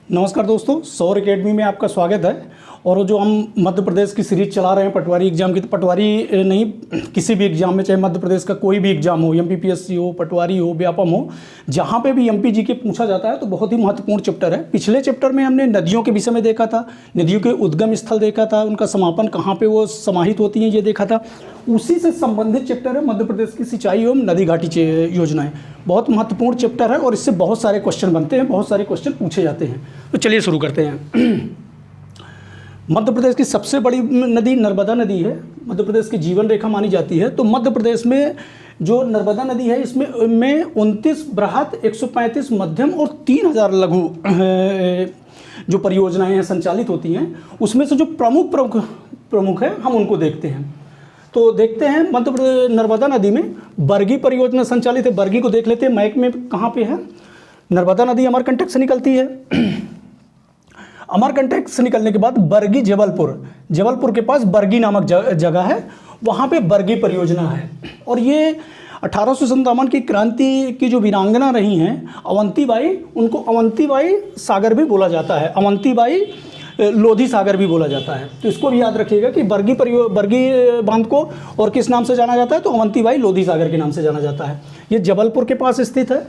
नमस्कार दोस्तों, सौर एकेडमी में आपका स्वागत है। और जो हम मध्य प्रदेश की सीरीज चला रहे हैं पटवारी एग्जाम की, तो पटवारी नहीं, किसी भी एग्जाम में, चाहे मध्य प्रदेश का कोई भी एग्जाम हो, एमपीपीएससी हो, पटवारी हो, व्यापम हो, जहाँ पे भी एमपी जीके पूछा जाता है तो बहुत ही महत्वपूर्ण चैप्टर है। पिछले चैप्टर में हमने नदियों के विषय में देखा था, नदियों के उद्गम स्थल देखा था, उनका समापन कहाँ पे वो समाहित होती हैं ये देखा था। उसी से संबंधित चैप्टर है मध्य प्रदेश की सिंचाई एवं नदी घाटी योजनाएं। बहुत महत्वपूर्ण चैप्टर है और इससे बहुत सारे क्वेश्चन बनते हैं, बहुत सारे क्वेश्चन पूछे जाते हैं। तो चलिए शुरू करते हैं। मध्य प्रदेश की सबसे बड़ी नदी नर्मदा नदी है, मध्य प्रदेश की जीवन रेखा मानी जाती है। तो मध्य प्रदेश में जो नर्मदा नदी है, इसमें 29 बृहत, 135 मध्यम और 3000 लघु जो परियोजनाएं हैं संचालित होती हैं। उसमें से जो प्रमुख है, हम उनको देखते हैं। तो देखते हैं मध्य प्रदेश नर्मदा नदी में बरगी परियोजना संचालित है। बरगी को देख लेते हैं, मैप में कहाँ पे है। नर्मदा नदी अमरकंटक से निकलती है। अमरकंटक से निकलने के बाद बरगी जबलपुर के पास बरगी नामक जगह है, वहाँ पे बरगी परियोजना है। और ये 1857 की क्रांति की जो वीरांगना रही हैं अवंतीबाई, उनको अवंतीबाई सागर भी बोला जाता है, अवंतीबाई लोधी सागर भी बोला जाता है। तो इसको भी याद रखिएगा कि बरगी बांध को और किस नाम से जाना जाता है, तो अवंतीबाई लोधी सागर के नाम से जाना जाता है। ये जबलपुर के पास स्थित है,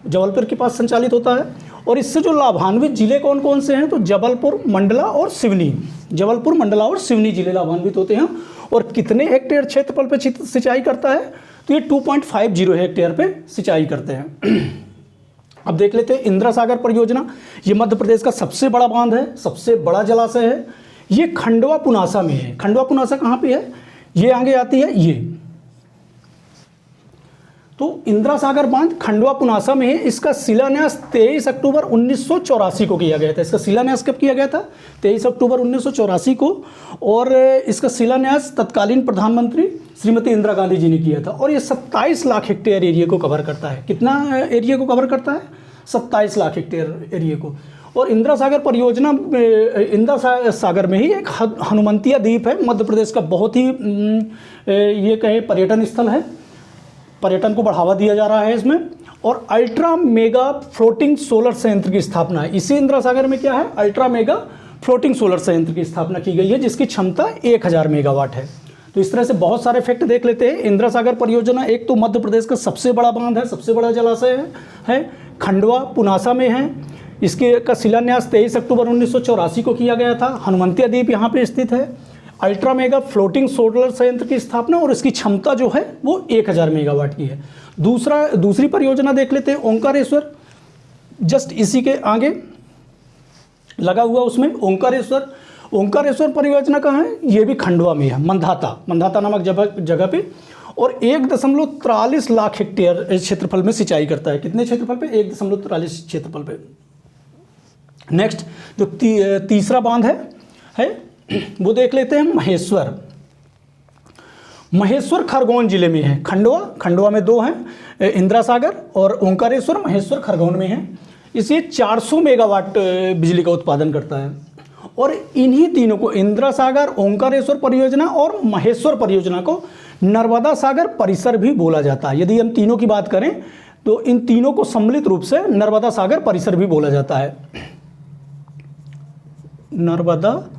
जबलपुर के पास संचालित होता है। और इससे जो लाभान्वित जिले कौन कौन से हैं, तो जबलपुर, मंडला और सिवनी। जबलपुर, मंडला और सिवनी जिले लाभान्वित होते हैं। और कितने हेक्टेयर क्षेत्रफल पे सिंचाई करता है, तो ये 2.50 हेक्टेयर पे सिंचाई करते हैं। अब देख लेते हैं इंदिरा सागर परियोजना। ये मध्य प्रदेश का सबसे बड़ा बांध है, सबसे बड़ा जलाशय है। ये खंडवा पुनासा में है। खंडवा पुनासा कहाँ पे है, ये आगे आती है ये। तो इंदिरा सागर बांध खंडवा पुनासा में है। इसका शिलान्यास 23 अक्टूबर 1984 को किया गया था। इसका शिलान्यास कब किया गया था, 23 अक्टूबर 1984 को। और इसका शिलान्यास तत्कालीन प्रधानमंत्री श्रीमती इंदिरा गांधी जी ने किया था। और ये 27 लाख हेक्टेयर एरिया को कवर करता है। कितना एरिया को कवर करता है, 27 लाख हेक्टेयर एरिया को। और इंदिरा सागर परियोजना, इंदिरा सागर में ही एक हनुमंतिया द्वीप है, मध्य प्रदेश का बहुत ही ये कहें पर्यटन स्थल है। पर्यटन को बढ़ावा दिया जा रहा है इसमें। और अल्ट्रा मेगा फ्लोटिंग सोलर संयंत्र की स्थापना है। इसी इंदिरा सागर में क्या है, अल्ट्रा मेगा फ्लोटिंग सोलर संयंत्र की स्थापना की गई है, जिसकी क्षमता 1000 मेगावाट है। तो इस तरह से बहुत सारे फैक्ट देख लेते हैं। इंदिरा सागर परियोजना एक तो मध्य प्रदेश का सबसे बड़ा बांध है, सबसे बड़ा जलाशय है, खंडवा पुनासा में है। इसके का शिलान्यास 23 अक्टूबर 1984 को किया गया था। हनुमंतिया द्वीप यहाँ पे स्थित है। अल्ट्रा मेगा फ्लोटिंग सोलर संयंत्र की स्थापना और इसकी क्षमता जो है वो 1000 मेगावाट की है। दूसरी परियोजना देख लेते हैं, ओंकारेश्वर। जस्ट इसी के आगे लगा हुआ उसमें ओंकारेश्वर परियोजना कहाँ है, ये भी खंडवा में है, मंधाता नामक जगह पे। और 1.43 लाख हेक्टेयर क्षेत्रफल में सिंचाई करता है। कितने क्षेत्रफल पे, 1.43 क्षेत्रफल पे। नेक्स्ट जो तीसरा बांध है वो देख लेते हैं, महेश्वर खरगोन जिले में है। खंडवा में दो हैं, इंदिरा सागर और ओंकारेश्वर। महेश्वर खरगोन में है। इसे 400 मेगावाट बिजली का उत्पादन करता है। और इन्हीं तीनों को, इंदिरा सागर, ओंकारेश्वर परियोजना और महेश्वर परियोजना को नर्मदा सागर परिसर भी बोला जाता है। यदि हम तीनों की बात करें तो इन तीनों को सम्मिलित रूप से नर्मदा सागर परिसर भी बोला जाता है। नर्मदा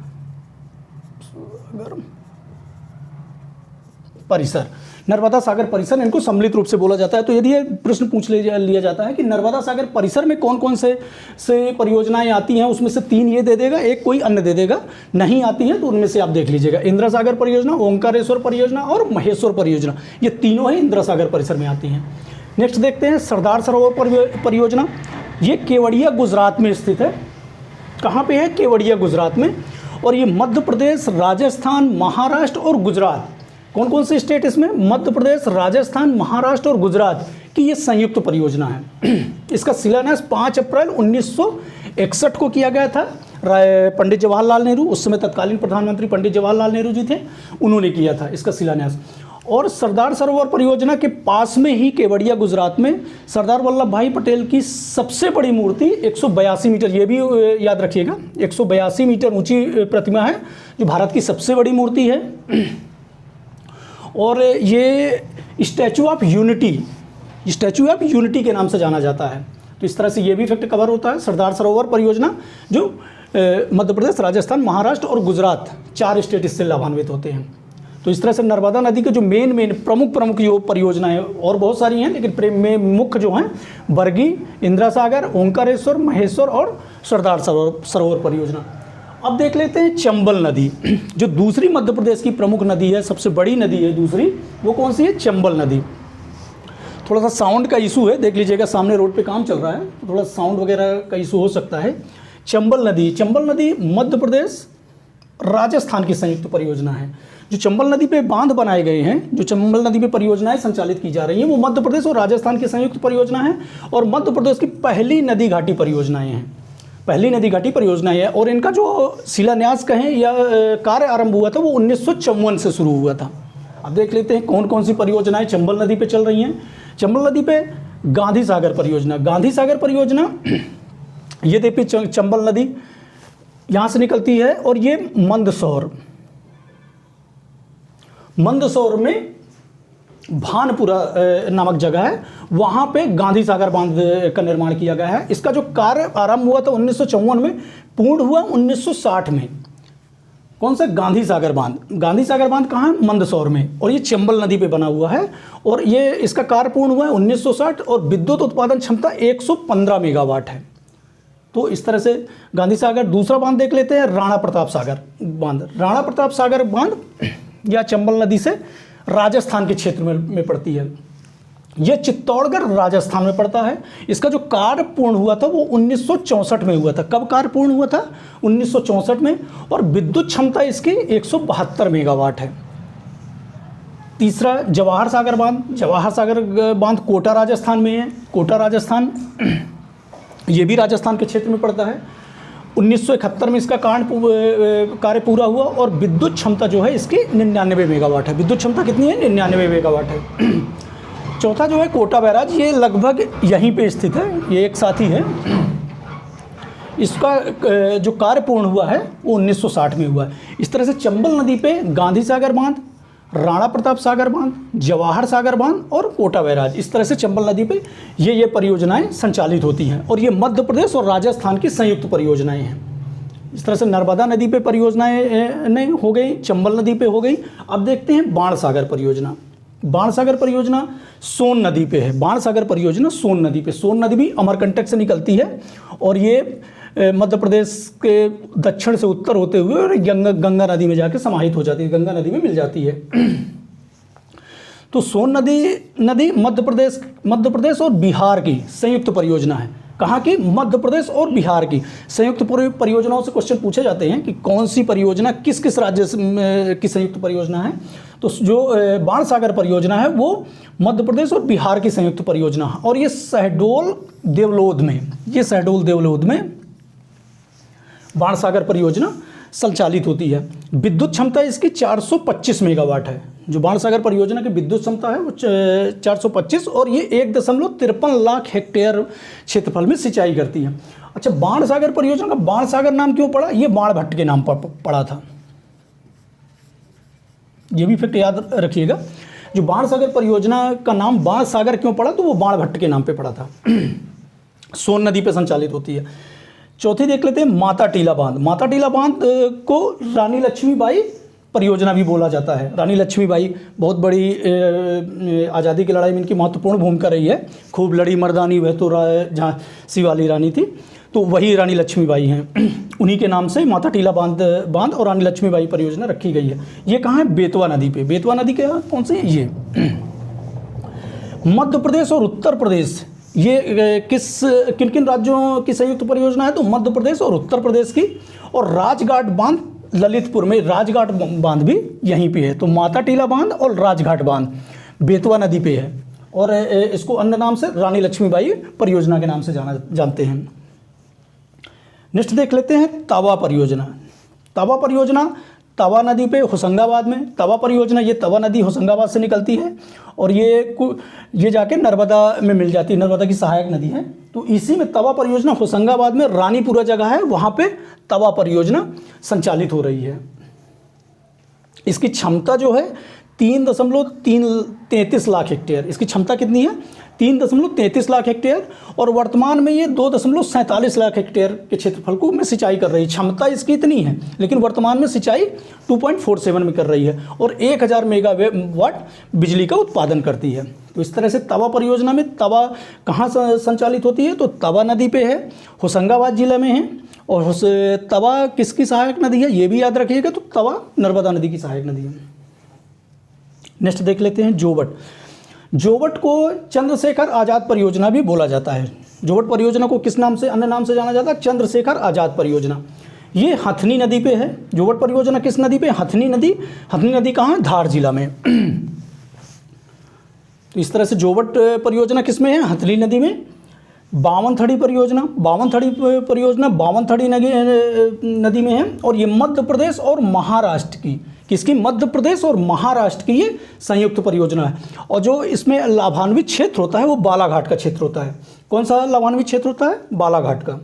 सागर परिसर, इनको सम्मिलित रूप से बोला जाता है। तो यदि ये प्रश्न पूछ लिया जाता है कि नर्मदा सागर परिसर में कौन कौन से परियोजनाएं आती हैं, उसमें से 3 ये दे देगा, एक कोई अन्य दे देगा, नहीं आती है तो उनमें से आप देख लीजिएगा। इंदिरा सागर परियोजना, ओंकारेश्वर परियोजना और महेश्वर परियोजना, ये तीनों ही इंदिरा सागर परिसर में आती हैं। नेक्स्ट देखते हैं सरदार सरोवर परियोजना। ये केवड़िया गुजरात में स्थित है। कहाँ पे है, केवड़िया गुजरात में। और ये मध्य प्रदेश, राजस्थान, महाराष्ट्र और गुजरात, कौन कौन से स्टेट इसमें, मध्य प्रदेश, राजस्थान, महाराष्ट्र और गुजरात की ये संयुक्त परियोजना है। इसका शिलान्यास 5 अप्रैल 1961 को किया गया था। पंडित जवाहरलाल नेहरू, उस समय तत्कालीन प्रधानमंत्री पंडित जवाहरलाल नेहरू जी थे, उन्होंने किया था इसका शिलान्यास। और सरदार सरोवर परियोजना के पास में ही केवड़िया गुजरात में सरदार वल्लभ भाई पटेल की सबसे बड़ी मूर्ति 182 मीटर, ये भी याद रखिएगा, 182 मीटर ऊंची प्रतिमा है, जो भारत की सबसे बड़ी मूर्ति है। और ये स्टैचू ऑफ यूनिटी के नाम से जाना जाता है। तो इस तरह से ये भी फैक्ट कवर होता है। सरदार सरोवर परियोजना जो मध्य प्रदेश, राजस्थान, महाराष्ट्र और गुजरात 4 स्टेट इससे लाभान्वित होते हैं। तो इस तरह से नर्मदा नदी के जो मेन प्रमुख जो परियोजनाएं और बहुत सारी हैं, लेकिन मुख्य जो हैं बरगी, इंदिरा सागर, ओंकारेश्वर, महेश्वर और सरदार सरोवर परियोजना। अब देख लेते हैं चंबल नदी, जो दूसरी मध्य प्रदेश की प्रमुख नदी है, सबसे बड़ी नदी है दूसरी, वो कौन सी है? चंबल नदी। थोड़ा सा साउंड का इशू है, देख लीजिएगा, सामने रोड पे काम चल रहा है तो थोड़ा साउंड वगैरह का इशू हो सकता है। चंबल नदी मध्य प्रदेश, राजस्थान की संयुक्त परियोजना है। जो चंबल नदी पे बांध बनाए गए हैं, जो चंबल नदी पे परियोजनाएं संचालित की जा रही हैं, वो मध्य प्रदेश और राजस्थान की संयुक्त परियोजना है और मध्य प्रदेश की पहली नदी घाटी परियोजनाएं हैं, पहली नदी घाटी परियोजनाएं हैं। और इनका जो शिलान्यास कहें या कार्य आरंभ हुआ था वो 1954 से शुरू हुआ था। अब देख लेते हैं कौन कौन सी परियोजनाएं चंबल नदी पे चल रही हैं। चंबल नदी पे गांधी सागर परियोजना, ये देखिए चंबल नदी यहाँ से निकलती है और ये मंदसौर में भानपुरा नामक जगह है, वहाँ पे गांधी सागर बांध का निर्माण किया गया है। इसका जो कार्य आरंभ हुआ था 1954 में, पूर्ण हुआ 1960 में। कौन सा? गांधी सागर बांध कहाँ है? मंदसौर में, और ये चंबल नदी पे बना हुआ है और ये इसका कार्य पूर्ण हुआ है 1960 और विद्युत उत्पादन क्षमता 115 मेगावाट है। तो इस तरह से गांधी सागर। दूसरा बांध देख लेते हैं, राणा प्रताप सागर बांध या चंबल नदी से राजस्थान के क्षेत्र में पड़ती है। यह चित्तौड़गढ़ राजस्थान में पड़ता है। इसका जो कार्य पूर्ण हुआ था वो 1964 में हुआ था। कब कार्य पूर्ण हुआ था? 1964 में, और विद्युत क्षमता इसकी 172 मेगावाट है। तीसरा जवाहर सागर बांध कोटा राजस्थान में है। ये भी राजस्थान के क्षेत्र में पड़ता है। 1971 में इसका कार्य पूरा हुआ और विद्युत क्षमता जो है इसकी 99 मेगावाट है। विद्युत क्षमता कितनी है? 99 मेगावाट है। चौथा जो है कोटा बैराज, ये लगभग यहीं पे स्थित है, ये एक साथ ही है। इसका जो कार्य पूर्ण हुआ है वो 1960 में हुआ है। इस तरह से चंबल नदी पे गांधी सागर बांध, राणा प्रताप सागर बांध, जवाहर सागर बांध और कोटा बैराज, इस तरह से चंबल नदी पे ये परियोजनाएं संचालित होती हैं और ये मध्य प्रदेश और राजस्थान की संयुक्त परियोजनाएं हैं। इस तरह से नर्मदा नदी पे परियोजनाएं नहीं हो गई, चंबल नदी पे हो गई। अब देखते हैं बाणसागर परियोजना सोन नदी पे है। बाणसागर परियोजना सोन नदी पे, सोन नदी भी अमरकंटक से निकलती है और ये मध्य प्रदेश के दक्षिण से उत्तर होते हुए और गंगा नदी में जाके समाहित हो जाती है, गंगा नदी में मिल जाती है। तो सोन नदी मध्य प्रदेश और बिहार की संयुक्त परियोजना है। कहाँ की? मध्य प्रदेश और बिहार की संयुक्त परियोजनाओं से क्वेश्चन पूछे जाते हैं कि कौन सी परियोजना किस किस राज्य की संयुक्त परियोजना है। तो जो बाणसागर परियोजना है वो मध्य प्रदेश और बिहार की संयुक्त परियोजना है और ये शहडोल देवलोध में बाणसागर परियोजना संचालित होती है। विद्युत क्षमता इसकी 425 मेगावाट है। जो बाणसागर परियोजना की विद्युत क्षमता है वो 425 और ये 1.53 लाख हेक्टेयर क्षेत्रफल में सिंचाई करती है। अच्छा, बाणसागर परियोजना का बाणसागर नाम क्यों पड़ा? ये बाणभट्ट के नाम पर पड़ा था। ये भी फैक्ट याद रखिएगा। जो बाणसागर परियोजना का नाम बाणसागर क्यों पड़ा? तो वो बाणभट्ट के नाम पे पड़ा था। सोन नदी पे संचालित होती है। चौथी देख लेते हैं माता टीला बांध को रानी लक्ष्मीबाई परियोजना भी बोला जाता है। रानी लक्ष्मीबाई बहुत बड़ी आज़ादी की लड़ाई में इनकी महत्वपूर्ण भूमिका रही है। खूब लड़ी मर्दानी, वह तो झांसी वाली रानी थी, तो वही रानी लक्ष्मीबाई हैं। उन्हीं के नाम से माता टीला बांध और रानी लक्ष्मीबाई परियोजना रखी गई है। ये कहाँ है? बेतवा नदी पे। बेतवा नदी के कौन से? ये मध्य प्रदेश और उत्तर प्रदेश, ये किन किन राज्यों की संयुक्त परियोजना है? तो मध्य प्रदेश और उत्तर प्रदेश की। और राजघाट बांध ललितपुर में, राजघाट बांध भी यहीं पे है। तो माता टीला बांध और राजघाट बांध बेतवा नदी पे है और इसको अन्य नाम से रानी लक्ष्मीबाई परियोजना के नाम से जानते हैं। नेक्स्ट देख लेते हैं तवा परियोजना तवा नदी पे होशंगाबाद में। तवा परियोजना, ये तवा नदी होशंगाबाद से निकलती है और ये जाके नर्मदा में मिल जाती है, नर्मदा की सहायक नदी है। तो इसी में तवा परियोजना होशंगाबाद में रानीपुरा जगह है, वहाँ पे तवा परियोजना संचालित हो रही है। इसकी क्षमता जो है 3.33 लाख हेक्टेयर। इसकी क्षमता कितनी है? 3.33 लाख हेक्टेयर, और वर्तमान में ये 2.47 लाख हेक्टेयर के क्षेत्रफल को में सिंचाई कर रही है। क्षमता इसकी इतनी है, लेकिन वर्तमान में सिंचाई 2.47 में कर रही है और 1000 मेगावाट बिजली का उत्पादन करती है। तो इस तरह से तवा परियोजना में तवा कहाँ संचालित होती है, तो तवा नदी पे है, होशंगाबाद जिले में है। और तवा किसकी सहायक नदी है ये भी याद रखिएगा, तो तवा नर्मदा नदी की सहायक नदी है। नेक्स्ट देख लेते हैं जोवट। जोवट को चंद्रशेखर आज़ाद परियोजना भी बोला जाता है। जोवट परियोजना को किस नाम से, अन्य नाम से जाना जाता है, चंद्रशेखर आज़ाद परियोजना। ये हथनी नदी पे है। जोवट परियोजना किस नदी पे, हथनी नदी। हथनी नदी कहाँ है, धार जिला में। तो इस तरह से जोवट परियोजना किस में है, हथनी नदी में। बावनथड़ी परियोजना, बावनथड़ी परियोजना बावनथड़ी नदी में है, और ये मध्य प्रदेश और महाराष्ट्र की, किसकी, मध्य प्रदेश और महाराष्ट्र की ये संयुक्त परियोजना है। और जो इसमें लाभान्वित क्षेत्र होता है वो बालाघाट का क्षेत्र होता है। कौन सा लाभान्वित क्षेत्र होता है, बालाघाट का।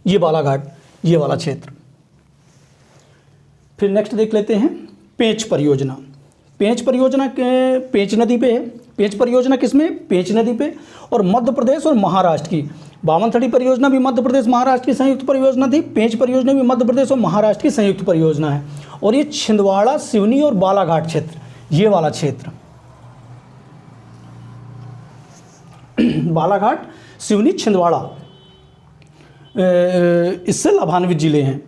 ये बालाघाट, ये वाला क्षेत्र। फिर नेक्स्ट देख लेते हैं पेंच परियोजना। पेंच परियोजना के पेंच नदी पे है। पेंच परियोजना किसमें, पेंच नदी पे, और मध्य प्रदेश और महाराष्ट्र की। बावनथड़ी परियोजना भी मध्य प्रदेश महाराष्ट्र की संयुक्त परियोजना थी। पेंच परियोजना भी मध्य प्रदेश और महाराष्ट्र की संयुक्त परियोजना है। और ये छिंदवाड़ा, सिवनी और बालाघाट क्षेत्र, ये वाला क्षेत्र बालाघाट, सिवनी, छिंदवाड़ा, इससे लाभान्वित जिले हैं।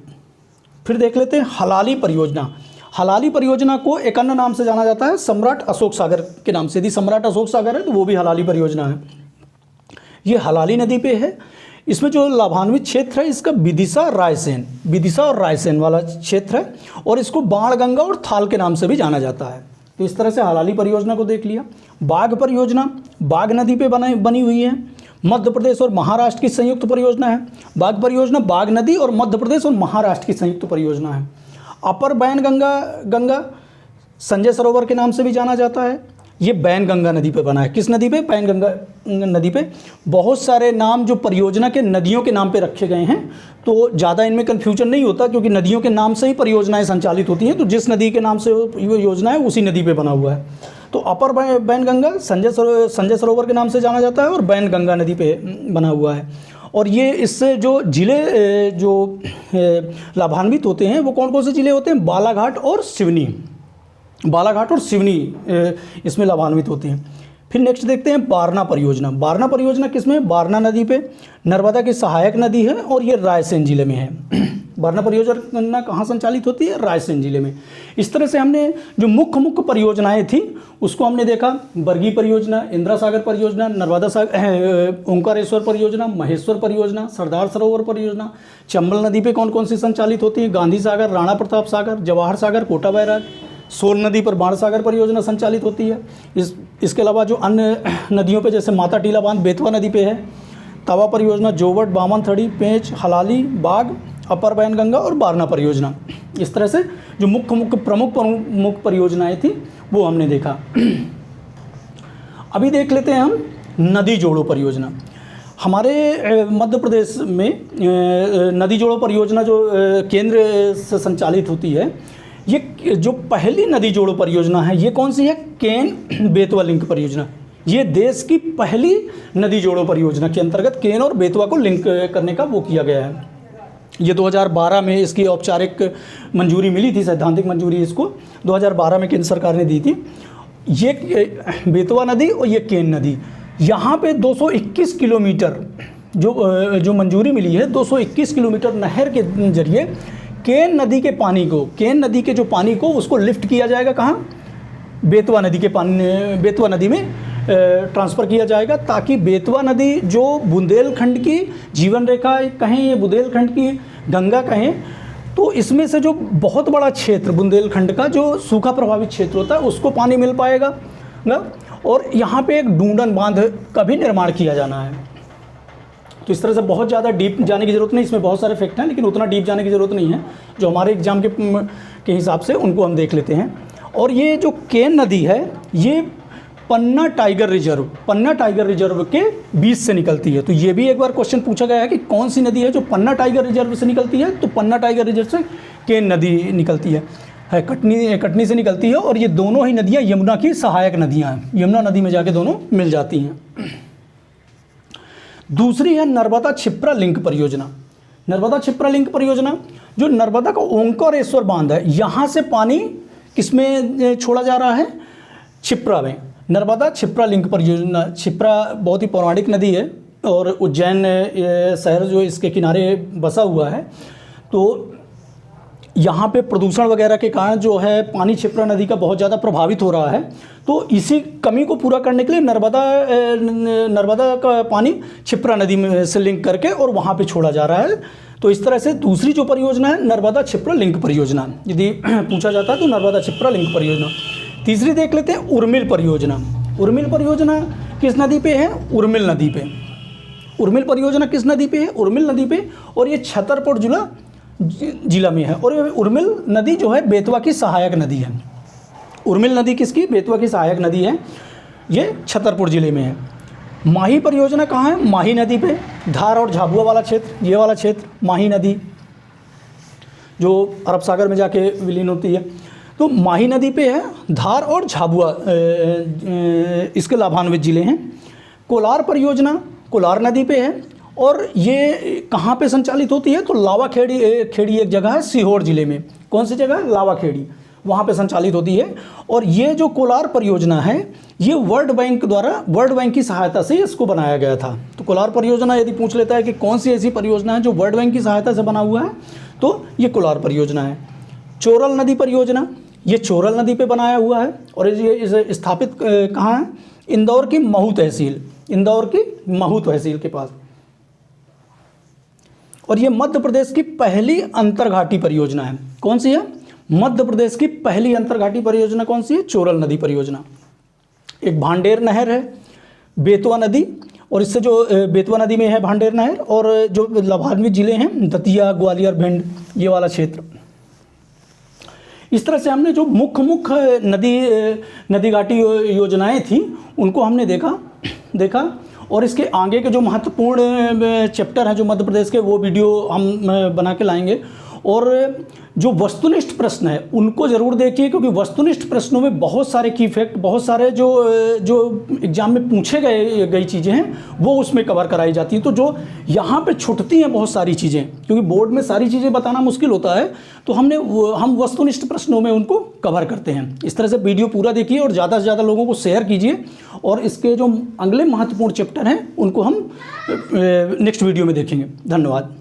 फिर देख लेते हैं हलाली परियोजना। हलाली परियोजना को एक अन्य नाम से जाना जाता है, सम्राट अशोक सागर के नाम से। यदि सम्राट अशोक सागर है तो वो भी हलाली परियोजना है। ये हलाली नदी पे है। इसमें जो लाभान्वित क्षेत्र है इसका विदिशा रायसेन, विदिशा और रायसेन वाला क्षेत्र है, और इसको बाणगंगा और थाल के नाम से भी जाना जाता है। तो इस तरह से हलाली परियोजना को देख लिया। बाघ परियोजना बाघ नदी पे बनी हुई है। मध्य प्रदेश और महाराष्ट्र की संयुक्त परियोजना है। बाघ परियोजना बाघ नदी और मध्य प्रदेश और महाराष्ट्र की संयुक्त परियोजना है। अपर बैनगंगा संजय सरोवर के नाम से भी जाना जाता है। ये बैनगंगा नदी पे बना है। किस नदी पे, बैनगंगा नदी पे। बहुत सारे नाम जो परियोजना के नदियों के नाम पे रखे गए हैं, तो ज़्यादा इनमें कन्फ्यूजन नहीं होता, क्योंकि नदियों के नाम से ही परियोजनाएं संचालित होती हैं। तो जिस नदी के नाम से वो योजना है उसी नदी पे बना हुआ है। तो अपर बैनगंगा संजय सरोवर के नाम से जाना जाता है, और बैनगंगा नदी पे बना हुआ है। और ये इससे जो जिले जो लाभान्वित होते हैं वो कौन कौन से जिले होते हैं, बालाघाट और सिवनी। बालाघाट और सिवनी इसमें लाभान्वित होते हैं। फिर नेक्स्ट देखते हैं बारना परियोजना। बारना परियोजना किसमें, बारना नदी पे, नर्मदा की सहायक नदी है, और ये रायसेन जिले में है। बारना परियोजना कहाँ संचालित होती है, रायसेन जिले में। इस तरह से हमने जो मुख्य परियोजनाएं थी उसको हमने देखा। बरगी परियोजना, इंदिरा सागर परियोजना, नर्मदा सागर, ओंकारेश्वर परियोजना, महेश्वर परियोजना, सरदार सरोवर परियोजना। चंबल नदी पे कौन कौन सी संचालित होती है, गांधी सागर, राणा प्रताप सागर, जवाहर सागर, कोटा बैराज। सोन नदी पर बाणसागर परियोजना संचालित होती है। इसके अलावा जो अन्य नदियों पे जैसे माता टीला बांध बेतवा नदी पे है। तवा परियोजना जोवट, बामनथड़ी, पेंच, हलाली, बाघ, अपर बैनगंगा और बारना परियोजना। इस तरह से जो प्रमुख परियोजनाएं थी वो हमने देखा। अभी देख लेते हैं हम नदी जोड़ो परियोजना। हमारे मध्य प्रदेश में नदी जोड़ो परियोजना जो केंद्र से संचालित होती है, ये जो पहली नदी जोड़ो परियोजना है ये कौन सी है, केन बेतवा लिंक परियोजना। ये देश की पहली नदी जोड़ो परियोजना के अंतर्गत केन और बेतवा को लिंक करने का वो किया गया है। ये 2012 में इसकी औपचारिक मंजूरी मिली थी, सैद्धांतिक मंजूरी इसको 2012 में केंद्र सरकार ने दी थी। ये बेतवा नदी और ये केन नदी, यहाँ पे 221 किलोमीटर जो मंजूरी मिली है, 221 किलोमीटर नहर के जरिए केन नदी के पानी को, केन नदी के जो पानी को उसको लिफ्ट किया जाएगा कहाँ, बेतवा नदी के पानी, बेतवा नदी में ट्रांसफ़र किया जाएगा, ताकि बेतवा नदी जो बुंदेलखंड की जीवन रेखा कहें, ये बुंदेलखंड की गंगा कहें, तो इसमें से जो बहुत बड़ा क्षेत्र बुंदेलखंड का जो सूखा प्रभावित क्षेत्र होता है उसको पानी मिल पाएगा ना। और यहाँ पे एक डूंडन बांध का भी निर्माण किया जाना है। तो इस तरह से बहुत ज़्यादा डीप जाने की ज़रूरत नहीं, इसमें बहुत सारे फैक्ट हैं लेकिन उतना डीप जाने की ज़रूरत नहीं है। जो हमारे एग्जाम के हिसाब से उनको हम देख लेते हैं। और ये जो केन नदी है ये पन्ना टाइगर रिजर्व के बीच से निकलती है। तो ये भी एक बार क्वेश्चन पूछा गया है कि कौन सी नदी है जो पन्ना टाइगर रिजर्व से निकलती है, तो पन्ना टाइगर रिजर्व से केन नदी निकलती है। है, कटनी से निकलती है, और ये दोनों ही नदियाँ यमुना की सहायक नदियाँ हैं, यमुना नदी में जाके दोनों मिल जाती हैं। दूसरी है नर्मदा क्षिप्रा लिंक परियोजना। नर्मदा क्षिप्रा लिंक परियोजना जो नर्मदा का ओंकारेश्वर बांध है, यहाँ से पानी किसमें छोड़ा जा रहा है, क्षिप्रा में। नर्मदा क्षिप्रा लिंक परियोजना, क्षिप्रा बहुत ही पौराणिक नदी है और उज्जैन शहर जो इसके किनारे बसा हुआ है, तो यहाँ पे प्रदूषण वगैरह के कारण जो है पानी क्षिप्रा नदी का बहुत ज़्यादा प्रभावित हो रहा है। तो इसी कमी को पूरा करने के लिए नर्मदा का पानी क्षिप्रा नदी में से लिंक करके और वहाँ पे छोड़ा जा रहा है। तो इस तरह से दूसरी जो परियोजना है नर्मदा क्षिप्रा लिंक परियोजना, यदि पूछा जाता है तो नर्मदा क्षिप्रा लिंक परियोजना। तीसरी देख लेते हैं उर्मिल परियोजना। उर्मिल परियोजना किस नदी पे है, उर्मिल नदी पे। उर्मिल परियोजना किस नदी पे है, उर्मिल नदी पे, और ये छतरपुर जिला में है। और उर्मिल नदी जो है बेतवा की सहायक नदी है। उर्मिल नदी किसकी, बेतवा की सहायक नदी है, ये छतरपुर जिले में है। माही परियोजना कहाँ है, माही नदी पे, धार और झाबुआ वाला क्षेत्र, ये वाला क्षेत्र माही नदी जो अरब सागर में जाके विलीन होती है, तो माही नदी पे है। धार और झाबुआ इसके लाभान्वित जिले हैं। कोलार परियोजना कोलार नदी पे है, और ये कहाँ पे संचालित होती है, तो लावाखेड़ी एक जगह है सीहोर जिले में। कौन सी जगह, लावाखेड़ी, वहाँ पे संचालित होती है। और ये जो कोलार परियोजना है ये वर्ल्ड बैंक की सहायता से इसको बनाया गया था। तो कोलार परियोजना यदि पूछ लेता है कि कौन सी ऐसी परियोजना है जो वर्ल्ड बैंक की सहायता से बना हुआ है, तो ये कोलार परियोजना है। चोरल नदी परियोजना, ये चोरल नदी पे बनाया हुआ है, और ये स्थापित कहाँ है, इंदौर की महू तहसील, इंदौर की महू तहसील के पास। और ये मध्य प्रदेश की पहली अंतरघाटी परियोजना है। कौन सी है, मध्य प्रदेश की पहली अंतरघाटी परियोजना कौन सी है, चोरल नदी परियोजना। एक भांडेर नहर है, बेतवा नदी, और इससे जो बेतवा नदी में है भांडेर नहर, और जो लाभान्वित जिले हैं दतिया, ग्वालियर, भिंड, ये वाला क्षेत्र। इस तरह से हमने जो मुख्य नदी घाटी योजनाएं थी उनको हमने देखा और इसके आगे के जो महत्वपूर्ण चैप्टर हैं जो मध्य प्रदेश के, वो वीडियो हम बना के लाएंगे। और जो वस्तुनिष्ठ प्रश्न है उनको ज़रूर देखिए, क्योंकि वस्तुनिष्ठ प्रश्नों में बहुत सारे की फैक्ट, बहुत सारे जो एग्जाम में पूछे गई चीज़ें हैं वो उसमें कवर कराई जाती हैं। तो जो यहाँ पे छुटती हैं बहुत सारी चीज़ें, क्योंकि बोर्ड में सारी चीज़ें बताना मुश्किल होता है, तो हम वस्तुनिष्ठ प्रश्नों में उनको कवर करते हैं। इस तरह से वीडियो पूरा देखिए और ज़्यादा से ज़्यादा लोगों को शेयर कीजिए, और इसके जो अगले महत्वपूर्ण चैप्टर हैं उनको हम नेक्स्ट वीडियो में देखेंगे। धन्यवाद।